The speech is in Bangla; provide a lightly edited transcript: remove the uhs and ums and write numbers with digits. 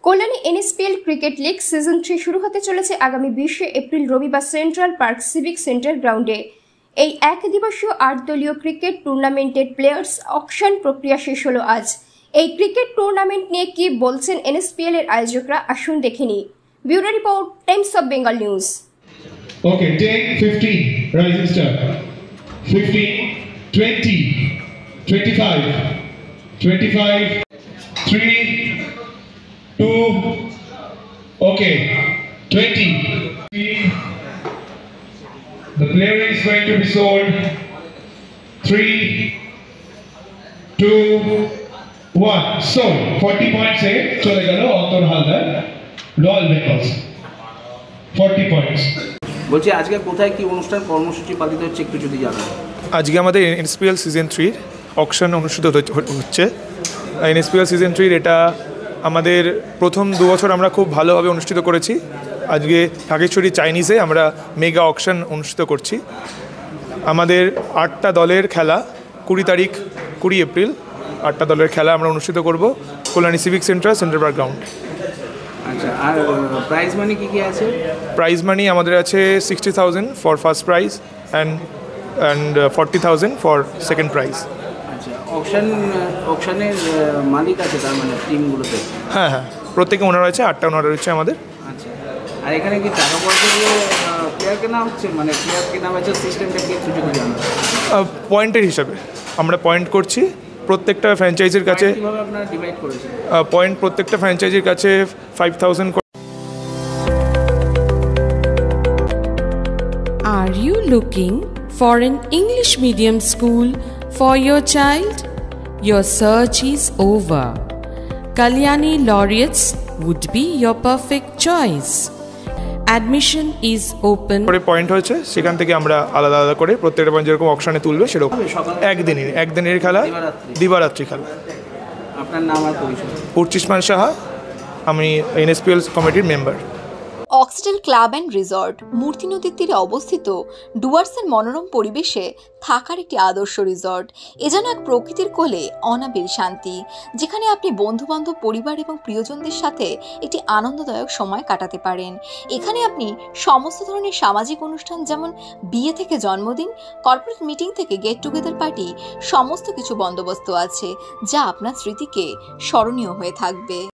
কল্যাণী এনএসপিএল ক্রিকেট লিগ সিজন 3 শুরু হতে চলেছে আগামী 20 এপ্রিল রবিবার সেন্ট্রাল পার্ক সিভিক সেন্টার গ্রাউন্ডে। এই এক দিবসীয় 8 দলীয় ক্রিকেট টুর্নামেন্টের প্লেয়ার্স অকশন প্রক্রিয়া শেষ হলো আজ। এই ক্রিকেট টুর্নামেন্ট নিয়ে কি বলছেন এনএসপিএল এর আয়োজকরা, আসুন দেখে নিই। Bureau report, Times of Bengal news. Okay, 10, 15, rising star. 15, 20, 25, 25, 3, 2, okay, 20. The player is going to be sold. 3, 2, 1. Sold. 40 points here. Chole gelo Anton Haldar, Royal Bengals. 40 points. বলছি আজকে কোথায় কি অনুষ্ঠান কর্মসূচি পালিত হচ্ছে একটু যদি জানান। আজকে আমাদের এনএসপিএল সিজন 3 অকশন অনুষ্ঠিত হচ্ছে। এনএসপিএল সিজন 3 এটা আমাদের প্রথম 2 বছর আমরা খুব ভালোভাবে অনুষ্ঠিত করেছি। আজকে ঢাকেশ্বরী চাইনিজে আমরা মেগা অকশন অনুষ্ঠিত করছি। আমাদের 8টা দলের খেলা 20 এপ্রিল 8টা দলের খেলা আমরা অনুষ্ঠিত করব Kalyani civic centre park ground. আচ্ছা, আর প্রাইজ মানি কি কি আছে? প্রাইজ মানি আমাদের আছে 60,000 for first prize and 40,000 for second prize. আচ্ছা, অকশনের মালিক আছে তার মানে টিমগুলোতে? হ্যাঁ, প্রত্যেকে ওনার আছে, 8টা ওনার রয়েছে আমাদের। আচ্ছা, আর এখানে কি টাকা পয়সা দিয়ে প্লেয়ার কেনা হচ্ছে, মানে প্লেয়ার কেনা হচ্ছে সিস্টেমটা কি একটু যদি জানান? পয়েন্টের হিসাবে আমরা পয়েন্ট করছি প্রত্যেকটা ফ্র্যাঞ্চাইজির কাছে। কিভাবে আপনারা ডিভাইড করেছেন? পয়েন্ট প্রত্যেকটা ফ্র্যাঞ্চাইজির কাছে 5,000। Are you looking for an English medium school for your child? Your search is over. Kalyani Laureates would be your perfect choice. Admission is open. Point হয়েছে সেখান থেকে আমরা আলাদা আলাদা করে প্রত্যেকটা পয়েন্ট যেরকম অকশনে তুলবে সেরকম একদিনের খেলা, দিবারাত্রি খেলা। আপনার নাম আর পরিচয়? পূর্চিষ্মান সাহা, আমি এনএসপিএল কমিটির মেম্বার। অক্সিডেল ক্লাব অ্যান্ড রিসর্ট মূর্তি নদীর তীরে অবস্থিত ডুয়ার্সের মনোরম পরিবেশে থাকার একটি আদর্শ রিসর্ট। এ যেন এক প্রকৃতির কোলে অনাবিল শান্তি, যেখানে আপনি বন্ধুবান্ধব, পরিবার এবং প্রিয়জনদের সাথে একটি আনন্দদায়ক সময় কাটাতে পারেন। এখানে আপনি সমস্ত ধরনের সামাজিক অনুষ্ঠান, যেমন বিয়ে থেকে জন্মদিন, কর্পোরেট মিটিং থেকে গেট টুগেদার পার্টি, সমস্ত কিছু বন্দোবস্ত আছে, যা আপনার স্মৃতিকে স্মরণীয় হয়ে থাকবে।